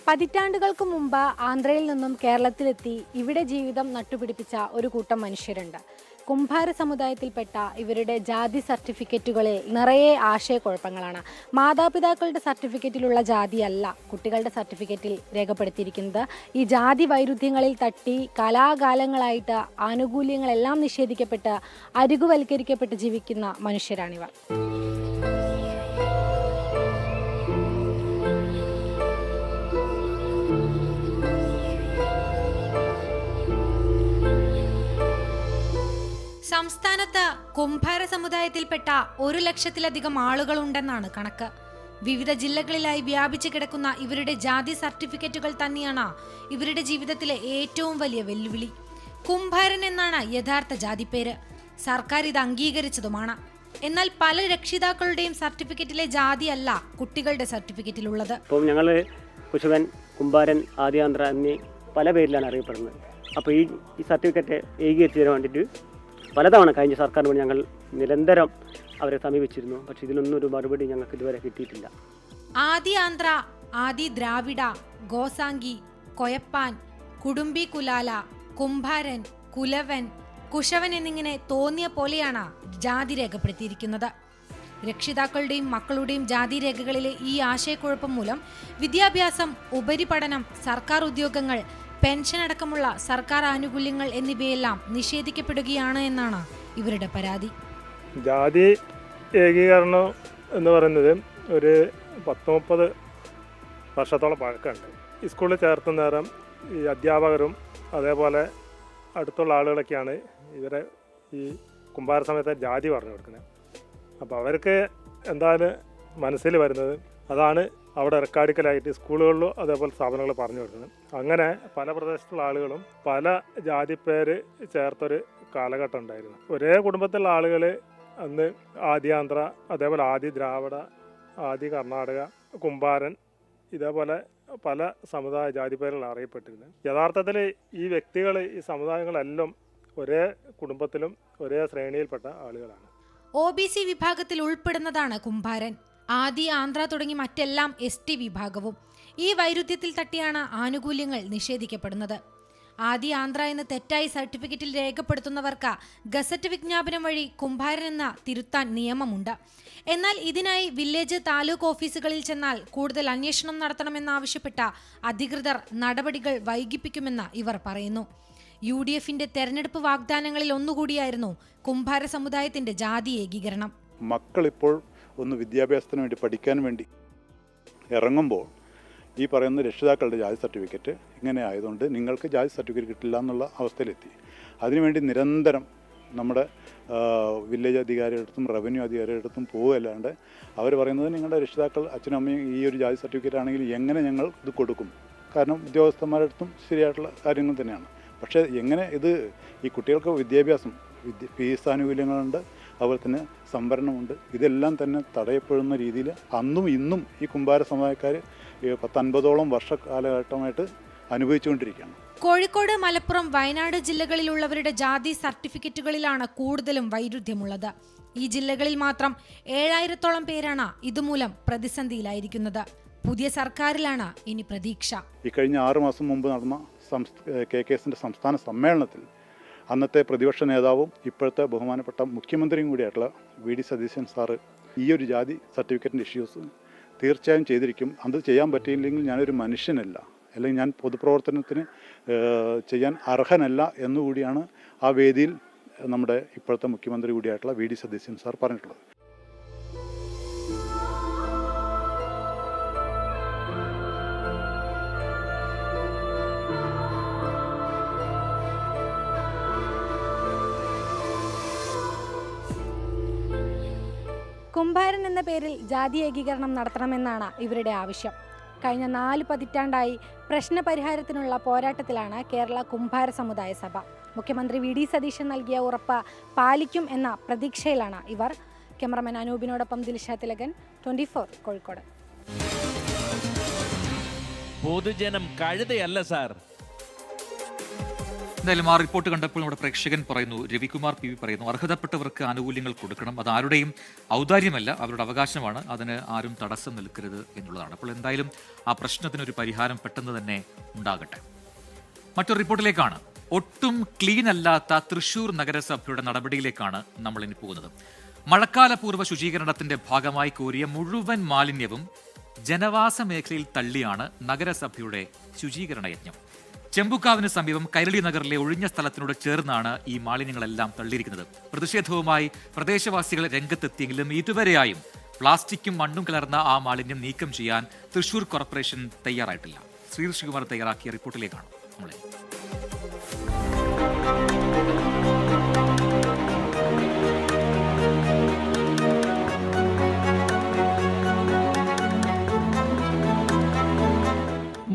പതിറ്റാണ്ടുകൾക്ക് മുമ്പ് ആന്ധ്രയിൽ നിന്നും കേരളത്തിലെത്തി ഇവിടെ ജീവിതം നട്ടുപിടിപ്പിച്ച ഒരു കൂട്ടം മനുഷ്യരുണ്ട്. കുംഭാര സമുദായത്തിൽപ്പെട്ട ഇവരുടെ ജാതി സർട്ടിഫിക്കറ്റുകളിൽ നിറയെ ആശയക്കുഴപ്പങ്ങളാണ്. മാതാപിതാക്കളുടെ സർട്ടിഫിക്കറ്റിലുള്ള ജാതിയല്ല കുട്ടികളുടെ സർട്ടിഫിക്കറ്റിൽ രേഖപ്പെടുത്തിയിരിക്കുന്നത്. ഈ ജാതി വൈരുദ്ധ്യങ്ങളിൽ തട്ടി കാലാകാലങ്ങളായിട്ട് ആനുകൂല്യങ്ങളെല്ലാം നിഷേധിക്കപ്പെട്ട് അരികുവൽക്കരിക്കപ്പെട്ട് ജീവിക്കുന്ന മനുഷ്യരാണിവർ. സംസ്ഥാനത്ത് കുംഭാര സമുദായത്തിൽപ്പെട്ട 1,00,000-ലധികം ആളുകളുണ്ടെന്നാണ് കണക്ക്. വിവിധ ജില്ലകളിലായി വ്യാപിച്ചു കിടക്കുന്ന ഇവരുടെ ജാതി സർട്ടിഫിക്കറ്റുകൾ തന്നെയാണ് ഇവരുടെ ജീവിതത്തിലെ ഏറ്റവും വലിയ വെല്ലുവിളി. കുംഭാരൻ എന്നാണ് യഥാർത്ഥ ജാതിപ്പേര്. സർക്കാർ ഇത് അംഗീകരിച്ചതുമാണ്. എന്നാൽ പല രക്ഷിതാക്കളുടെയും സർട്ടിഫിക്കറ്റിലെ ജാതിയല്ല കുട്ടികളുടെ സർട്ടിഫിക്കറ്റിലുള്ളത്. ഇപ്പോൾ ഞങ്ങൾ കുശവൻ, കുംഭാരൻ, ആദ്യാന്ധ്ര എന്നീ പല പേരിലാണ് അറിയപ്പെടുന്നത്. അപ്പോൾ ഈ സർട്ടിഫിക്കറ്റ് ഏകീകരിച്ചു തരാൻ വേണ്ടിയിട്ട് പലതവണ കഴിഞ്ഞ സർക്കാരിനോട് ഞങ്ങൾ നിരന്തരം അവരെ സമീപിച്ചിരുന്നു. പക്ഷെ ഇതിനൊന്നും ഒരു മറുപടി ഞങ്ങൾക്ക് ഇതുവരെ കിട്ടിയിട്ടില്ല. ആദി ആന്ധ്ര, ആദി ദ്രാവിഡ, ഗോസാങ്കി, കൊയപ്പാൻ, കുടുംബി കുലാല, കുംഭാരൻ, കുലവൻ, കുശവൻ എന്നിങ്ങനെ തോന്നിയ പോലെയാണ് ജാതി രേഖപ്പെടുത്തിയിരിക്കുന്നത്. രക്ഷിതാക്കളുടെയും മക്കളുടെയും ജാതി രേഖകളിലെ ഈ ആശയക്കുഴപ്പം മൂലം വിദ്യാഭ്യാസം, ഉപരിപഠനം, സർക്കാർ ഉദ്യോഗങ്ങൾ, പെൻഷൻ അടക്കമുള്ള സർക്കാർ ആനുകൂല്യങ്ങൾ എന്നിവയെല്ലാം നിഷേധിക്കപ്പെടുകയാണ് എന്നാണ് ഇവരുടെ പരാതി. ജാതി ഏകീകരണം എന്ന് പറയുന്നത് ഒരു 30 വർഷത്തോളം പഴക്കമുണ്ട്. ഈ സ്കൂളിൽ ചേർത്ത നേരം ഈ അധ്യാപകരും അതേപോലെ അടുത്തുള്ള ആളുകളൊക്കെയാണ് ഇവരെ ഈ കുംഭാര സമയത്ത് ജാതി പറഞ്ഞു കൊടുക്കുന്നത്. അപ്പോൾ അവർക്ക് എന്തായാലും മനസ്സിൽ വരുന്നത് അതാണ് അവിടെ റെക്കാർഡിക്കലായിട്ട് സ്കൂളുകളിലും അതേപോലെ സ്ഥാപനങ്ങൾ പറഞ്ഞു കൊടുക്കുന്നത്. അങ്ങനെ പല പ്രദേശത്തുള്ള ആളുകളും പല ജാതിപ്പേര് ചേർത്തൊരു കാലഘട്ടം ഉണ്ടായിരുന്നു. ഒരേ കുടുംബത്തിലുള്ള ആളുകൾ അന്ന് ആദ്യാന്ധ്ര, അതേപോലെ ആദി ദ്രാവിഡ, ആദി കർണാടക, കുംഭാരൻ, ഇതേപോലെ പല സമുദായ ജാതിപ്പേരുകൾ അറിയപ്പെട്ടിരുന്നത്. യഥാർത്ഥത്തിൽ ഈ വ്യക്തികൾ, ഈ സമുദായങ്ങളെല്ലാം ഒരേ കുടുംബത്തിലും ഒരേ ശ്രേണിയിൽപ്പെട്ട ആളുകളാണ്. OBC വിഭാഗത്തിൽ ഉൾപ്പെടുന്നതാണ് കുംഭാരൻ. ആദി ആന്ധ്ര തുടങ്ങി മറ്റെല്ലാം ST വിഭാഗവും. ഈ വൈരുദ്ധ്യത്തിൽ തട്ടിയാണ് ആനുകൂല്യങ്ങൾ നിഷേധിക്കപ്പെടുന്നത്. ആദി ആന്ധ്ര എന്ന് തെറ്റായി സർട്ടിഫിക്കറ്റിൽ രേഖപ്പെടുത്തുന്നവർക്ക് ഗസറ്റ് വിജ്ഞാപനം വഴി കുംഭാരൻ എന്ന തിരുത്താൻ നിയമമുണ്ട്. എന്നാൽ ഇതിനായി വില്ലേജ്, താലൂക്ക് ഓഫീസുകളിൽ ചെന്നാൽ കൂടുതൽ അന്വേഷണം നടത്തണമെന്നാവശ്യപ്പെട്ട അധികൃതർ നടപടികൾ വൈകിപ്പിക്കുമെന്ന് ഇവർ പറയുന്നു. UDFന്റെ തെരഞ്ഞെടുപ്പ് വാഗ്ദാനങ്ങളിൽ ഒന്നുകൂടിയായിരുന്നു കുംഭാര സമുദായത്തിന്റെ ജാതി ഏകീകരണം. മക്കളിപ്പോൾ ഒന്ന് വിദ്യാഭ്യാസത്തിന് വേണ്ടി പഠിക്കാൻ വേണ്ടി ഇറങ്ങുമ്പോൾ ഈ പറയുന്ന രക്ഷിതാക്കളുടെ ജാതി സർട്ടിഫിക്കറ്റ് ഇങ്ങനെ ആയതുകൊണ്ട് നിങ്ങൾക്ക് ജാതി സർട്ടിഫിക്കറ്റ് കിട്ടില്ല എന്നുള്ള അവസ്ഥയിലെത്തി. അതിനുവേണ്ടി നിരന്തരം നമ്മുടെ വില്ലേജ് അധികാരികളുടെ അടുത്തും റവന്യൂ അധികാരികളുടെ അടുത്തും പോവുകയല്ലാണ്ട് അവർ പറയുന്നത് നിങ്ങളുടെ രക്ഷിതാക്കൾ അച്ഛനും അമ്മയും ഈ ഒരു ജാതി സർട്ടിഫിക്കറ്റ് ആണെങ്കിൽ എങ്ങനെ ഞങ്ങൾ ഇത് കൊടുക്കും? കാരണം ഉദ്യോഗസ്ഥന്മാരുടെ അടുത്തും ശരിയായിട്ടുള്ള കാര്യങ്ങൾ തന്നെയാണ്. പക്ഷേ എങ്ങനെ ഇത് ഈ കുട്ടികൾക്ക് വിദ്യാഭ്യാസം, ഫീസ് ആനുകൂല്യങ്ങളുണ്ട്, അതുപോലെ തന്നെ സംവരണമുണ്ട്, ഇതെല്ലാം തന്നെ തടയപ്പെടുന്ന രീതിയിൽ അന്നും ഇന്നും ഈ കുംഭാര സമുദായക്കാർ 50-ഓളം വർഷ കാലഘട്ടമായിട്ട് അനുഭവിച്ചുകൊണ്ടിരിക്കുകയാണ്. കോഴിക്കോട്, മലപ്പുറം, വയനാട് ജില്ലകളിലുള്ളവരുടെ ജാതി സർട്ടിഫിക്കറ്റുകളിലാണ് കൂടുതലും വൈരുദ്ധ്യമുള്ളത്. ഈ ജില്ലകളിൽ മാത്രം 7000-ഓളം പേരാണ് ഇതുമൂലം പ്രതിസന്ധിയിലായിരിക്കുന്നത്. പുതിയ സർക്കാരിലാണ് ഇനി പ്രതീക്ഷ. ഈ കഴിഞ്ഞ 6 മാസം മുമ്പ് നടന്ന KKSന്റെ സംസ്ഥാന സമ്മേളനത്തിൽ അന്നത്തെ പ്രതിപക്ഷ നേതാവും ഇപ്പോഴത്തെ ബഹുമാനപ്പെട്ട മുഖ്യമന്ത്രിയും കൂടിയായിട്ടുള്ള VD സതീശൻ സാറ് ഈ ഒരു ജാതി സർട്ടിഫിക്കറ്റിൻ്റെ ഇഷ്യൂസ് തീർച്ചയായും ചെയ്തിരിക്കും. അത് ചെയ്യാൻ പറ്റിയില്ലെങ്കിൽ ഞാനൊരു മനുഷ്യനല്ല, അല്ലെങ്കിൽ ഞാൻ പൊതുപ്രവർത്തനത്തിന് ചെയ്യാൻ അർഹനല്ല എന്നുകൂടിയാണ് ആ വേദിയിൽ നമ്മുടെ ഇപ്പോഴത്തെ മുഖ്യമന്ത്രി കൂടിയായിട്ടുള്ള VD സതീശൻ സാർ പറഞ്ഞിട്ടുള്ളത്. കുംഭാരൻ എന്ന പേരിൽ ജാതി ഏകീകരണം നടത്തണമെന്നാണ് ഇവരുടെ ആവശ്യം. കഴിഞ്ഞ 4 പതിറ്റാണ്ടായി പ്രശ്നപരിഹാരത്തിനുള്ള പോരാട്ടത്തിലാണ് കേരള കുംഭാര സമുദായ സഭ. മുഖ്യമന്ത്രി വി.ഡി. സതീശൻ നൽകിയ ഉറപ്പ് പാലിക്കും എന്ന പ്രതീക്ഷയിലാണ് ഇവർ. ക്യാമറമാൻ അനൂപിനോടൊപ്പം ദിൽഷ തിലകൻ, 24 കോഴിക്കോട്. പൊതുജനം കഴുതയല്ല സാർ. എന്തായാലും ആ റിപ്പോർട്ട് കണ്ടപ്പോൾ നമ്മുടെ പ്രേക്ഷകൻ പറയുന്നു, രവികുമാർ പി വി പറയുന്നു, അർഹതപ്പെട്ടവർക്ക് ആനുകൂല്യങ്ങൾ കൊടുക്കണം, അത് ആരുടെയും ഔദാര്യമല്ല, അവരുടെ അവകാശമാണ്, അതിന് ആരും തടസ്സം നിൽക്കരുത് എന്നുള്ളതാണ്. അപ്പോൾ എന്തായാലും ആ പ്രശ്നത്തിനൊരു പരിഹാരം പെട്ടെന്ന് തന്നെ ഉണ്ടാകട്ടെ. മറ്റൊരു റിപ്പോർട്ടിലേക്കാണ്. ഒട്ടും ക്ലീൻ അല്ലാത്ത തൃശൂർ നഗരസഭയുടെ നടപടിയിലേക്കാണ് നമ്മൾ ഇനി പോകുന്നത്. മഴക്കാലപൂർവ്വ ശുചീകരണത്തിന്റെ ഭാഗമായി കോരിയ മുഴുവൻ മാലിന്യവും ജനവാസ മേഖലയിൽ തള്ളിയാണ് നഗരസഭയുടെ ശുചീകരണ യജ്ഞം. ചെമ്പുക്കാവിന് സമീപം കൈരളി നഗറിലെ ഒഴിഞ്ഞ സ്ഥലത്തിനോട് ചേർന്നാണ് ഈ മാലിന്യങ്ങളെല്ലാം തള്ളിയിരിക്കുന്നത്. പ്രതിഷേധവുമായി പ്രദേശവാസികൾ രംഗത്തെത്തിയെങ്കിലും ഇതുവരെയായും പ്ലാസ്റ്റിക്കും മണ്ണും കലർന്ന ആ മാലിന്യം നീക്കം ചെയ്യാൻ തൃശൂർ കോർപ്പറേഷൻ തയ്യാറായിട്ടില്ല. ശ്രീകൃഷ്ണകുമാർ തയ്യാറാക്കിയ റിപ്പോർട്ടിലേക്കാണ് നമ്മളെ.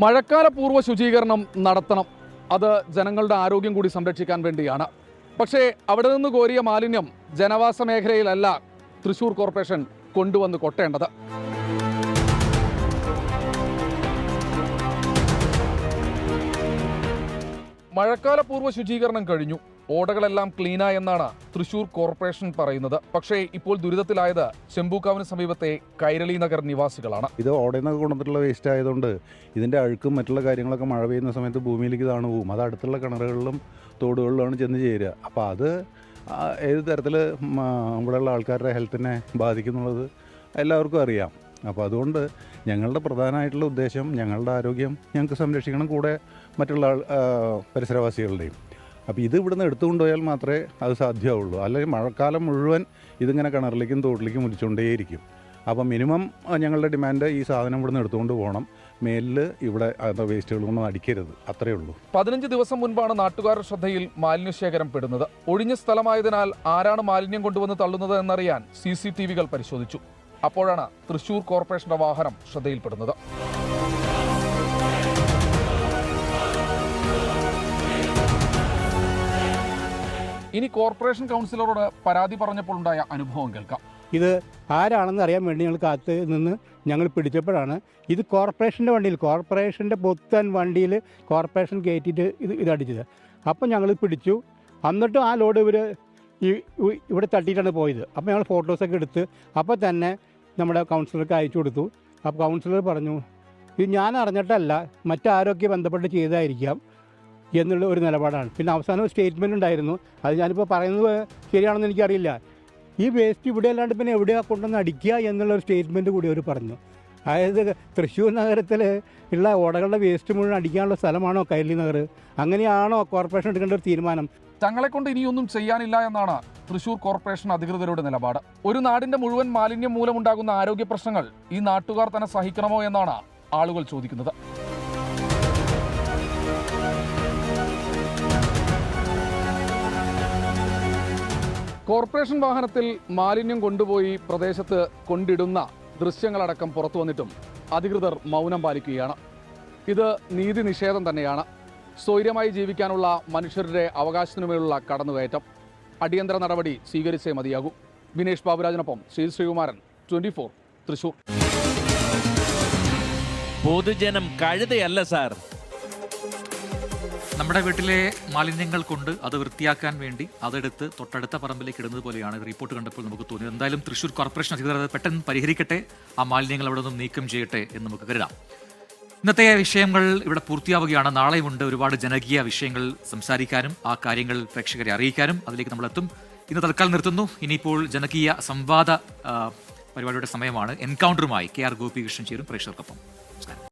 മഴക്കാലപൂർവ്വ ശുചീകരണം നടത്തണം, അത് ജനങ്ങളുടെ ആരോഗ്യം കൂടി സംരക്ഷിക്കാൻ വേണ്ടിയാണ്. പക്ഷേ അവിടെ നിന്ന് കോരിയ മാലിന്യം ജനവാസ മേഖലയിലല്ല തൃശൂർ കോർപ്പറേഷൻ കൊണ്ടുവന്ന് കൊട്ടേണ്ടത്. മഴക്കാലപൂർവ്വ ശുചീകരണം കഴിഞ്ഞു, ഓടകളെല്ലാം ക്ലീനായി എന്നാണ് തൃശൂർ കോർപ്പറേഷൻ പറയുന്നത്. പക്ഷേ ഇപ്പോൾ ദുരിതത്തിലായത് ചെമ്പൂക്കാവിന് സമീപത്തെ കൈരളി നഗർ നിവാസികളാണ്. ഇത് ഓടയിൽ നിന്നൊക്കെ കൊണ്ടുവന്നിട്ടുള്ള വേസ്റ്റ് ആയതുകൊണ്ട് ഇതിൻ്റെ അഴുക്കും മറ്റുള്ള കാര്യങ്ങളൊക്കെ മഴ പെയ്യുന്ന സമയത്ത് ഭൂമിയിലേക്ക് താണു പോകും. അത് അടുത്തുള്ള കിണറുകളിലും തോടുകളിലാണ് ചെന്ന് ചേരുക. അപ്പോൾ അത് ഏത് തരത്തിൽ ഇവിടെയുള്ള ആൾക്കാരുടെ ഹെൽത്തിനെ ബാധിക്കുന്നുള്ളത് എല്ലാവർക്കും അറിയാം. അപ്പോൾ അതുകൊണ്ട് ഞങ്ങളുടെ പ്രധാനമായിട്ടുള്ള ഉദ്ദേശം ഞങ്ങളുടെ ആരോഗ്യം ഞങ്ങൾക്ക് സംരക്ഷിക്കണം, കൂടെ മറ്റുള്ള പരിസരവാസികളുടെയും. അപ്പോൾ ഇത് ഇവിടുന്ന് എടുത്തുകൊണ്ടുപോയാൽ മാത്രമേ അത് സാധ്യമാവുള്ളൂ. അല്ലെങ്കിൽ മഴക്കാലം മുഴുവൻ ഇതിങ്ങനെ കിണറിലേക്കും തോട്ടിലേക്കും ഒലിച്ചുകൊണ്ടേയിരിക്കും. അപ്പോൾ മിനിമം ഞങ്ങളുടെ ഡിമാൻഡ് ഈ സാധനം ഇവിടുന്ന് എടുത്തുകൊണ്ട് പോകണം, മേലിൽ ഇവിടെ വേസ്റ്റുകളൊന്നും അടിക്കരുത്, അത്രയേ ഉള്ളൂ. 15 ദിവസം മുൻപാണ് നാട്ടുകാരുടെ ശ്രദ്ധയിൽ മാലിന്യശേഖരം പെടുന്നത്. ഒഴിഞ്ഞ സ്ഥലമായതിനാൽ ആരാണ് മാലിന്യം കൊണ്ടുവന്ന് തള്ളുന്നത് എന്നറിയാൻ CCTVകൾ പരിശോധിച്ചു. അപ്പോഴാണ് തൃശൂർ കോർപ്പറേഷന്റെ വാഹനം ശ്രദ്ധയിൽപ്പെടുന്നത്. ഇനി കോർപ്പറേഷൻ കൗൺസിലറോട് പരാതി പറഞ്ഞപ്പോൾ ഉണ്ടായ അനുഭവം കേൾക്കാം. ഇത് ആരാണെന്ന് അറിയാൻ വേണ്ടി ഞങ്ങൾ കാത്ത് നിന്ന് ഞങ്ങൾ പിടിച്ചപ്പോഴാണ് ഇത് കോർപ്പറേഷൻ്റെ വണ്ടിയിൽ, കോർപ്പറേഷൻ്റെ പുത്തൻ വണ്ടിയിൽ കോർപ്പറേഷൻ കയറ്റിയിട്ട് ഇതടിച്ചത്. അപ്പോൾ ഞങ്ങൾ പിടിച്ചു. എന്നിട്ട് ആ ലോഡ് ഇവിടെ തട്ടിയിട്ടാണ് പോയത്. അപ്പോൾ ഞങ്ങൾ ഫോട്ടോസൊക്കെ എടുത്ത് അപ്പോൾ തന്നെ നമ്മുടെ കൗൺസിലർക്ക് അയച്ചു കൊടുത്തു. അപ്പോൾ കൗൺസിലർ പറഞ്ഞു ഇത് ഞാൻ അറിഞ്ഞിട്ടല്ല, മറ്റാരൊക്കെ ബന്ധപ്പെട്ട് ചെയ്തതായിരിക്കാം എന്നുള്ള ഒരു നിലപാടാണ്. പിന്നെ അവസാനം സ്റ്റേറ്റ്മെൻറ്റ് ഉണ്ടായിരുന്നു, അത് ഞാനിപ്പോൾ പറയുന്നത് ശരിയാണെന്ന് എനിക്കറിയില്ല. ഈ വേസ്റ്റ് ഇവിടെ അല്ലാണ്ട് പിന്നെ എവിടെയാണ് കൊണ്ടുവന്ന് അടിക്കുക എന്നുള്ളൊരു സ്റ്റേറ്റ്മെൻറ്റ് കൂടി അവർ പറഞ്ഞു. അതായത് തൃശ്ശൂർ നഗരത്തിൽ ഉള്ള ഓടകളുടെ വേസ്റ്റ് മുഴുവൻ അടിക്കാനുള്ള സ്ഥലമാണോ കൈരളി നഗർ? അങ്ങനെയാണോ കോർപ്പറേഷൻ എടുക്കേണ്ട ഒരു തീരുമാനം? തങ്ങളെ കൊണ്ട് ഇനിയൊന്നും ചെയ്യാനില്ല എന്നാണ് തൃശൂർ കോർപ്പറേഷൻ അധികൃതരുടെ നിലപാട്. ഒരു നാടിന്റെ മുഴുവൻ മാലിന്യം മൂലമുണ്ടാകുന്ന ആരോഗ്യ പ്രശ്നങ്ങൾ ഈ നാട്ടുകാർ തന്നെ സഹിക്കണമോ എന്നാണ് ആളുകൾ ചോദിക്കുന്നത്. കോർപ്പറേഷൻ വാഹനത്തിൽ മാലിന്യം കൊണ്ടുപോയി പ്രദേശത്ത് കൊണ്ടിടുന്ന ദൃശ്യങ്ങളടക്കം പുറത്തു വന്നിട്ടും അധികൃതർ മൗനം പാലിക്കുകയാണ്. ഇത് നീതി നിഷേധം തന്നെയാണ്. സ്വൈര്യമായി ജീവിക്കാനുള്ള മനുഷ്യരുടെ അവകാശത്തിനുമേലുള്ള കടന്നുകയറ്റം. അടിയന്തര നടപടി സ്വീകരിച്ചേ മതിയാകൂ. വിനേഷ് ബാബുരാജിനൊപ്പം ശ്രീകുമാരൻ, 24 തൃശൂർ. പൊതുജനം കഴുതയല്ല സാർ. നമ്മുടെ വീട്ടിലെ മാലിന്യങ്ങൾ കൊണ്ട് അത് വൃത്തിയാക്കാൻ വേണ്ടി അതെടുത്ത് തൊട്ടടുത്ത പറമ്പിലേക്ക് ഇടുന്നത് പോലെയാണ് റിപ്പോർട്ട് കണ്ടപ്പോൾ നമുക്ക് തോന്നിയത്. എന്തായാലും തൃശൂർ കോർപ്പറേഷൻ അധികൃതർ അത് പെട്ടെന്ന് പരിഹരിക്കട്ടെ, ആ മാലിന്യങ്ങൾ അവിടെ നിന്നും നീക്കം ചെയ്യട്ടെ എന്ന് നമുക്ക് കരുതാം. ഇന്നത്തെ വിഷയങ്ങൾ ഇവിടെ പൂർത്തിയാവുകയാണ്. നാളെയുമുണ്ട് ഒരുപാട് ജനകീയ വിഷയങ്ങൾ സംസാരിക്കാനും ആ കാര്യങ്ങൾ പ്രേക്ഷകരെ അറിയിക്കാനും. അതിലേക്ക് നമ്മളെത്തും. ഇന്ന് തൽക്കാലം നിർത്തുന്നു. ഇനിയിപ്പോൾ ജനകീയ സംവാദ പരിപാടിയുടെ സമയമാണ്. എൻകൗണ്ടറുമായി KR ഗോപികൃഷ്ണൻ ചേരും പ്രേക്ഷകർക്കൊപ്പം. നമസ്കാരം.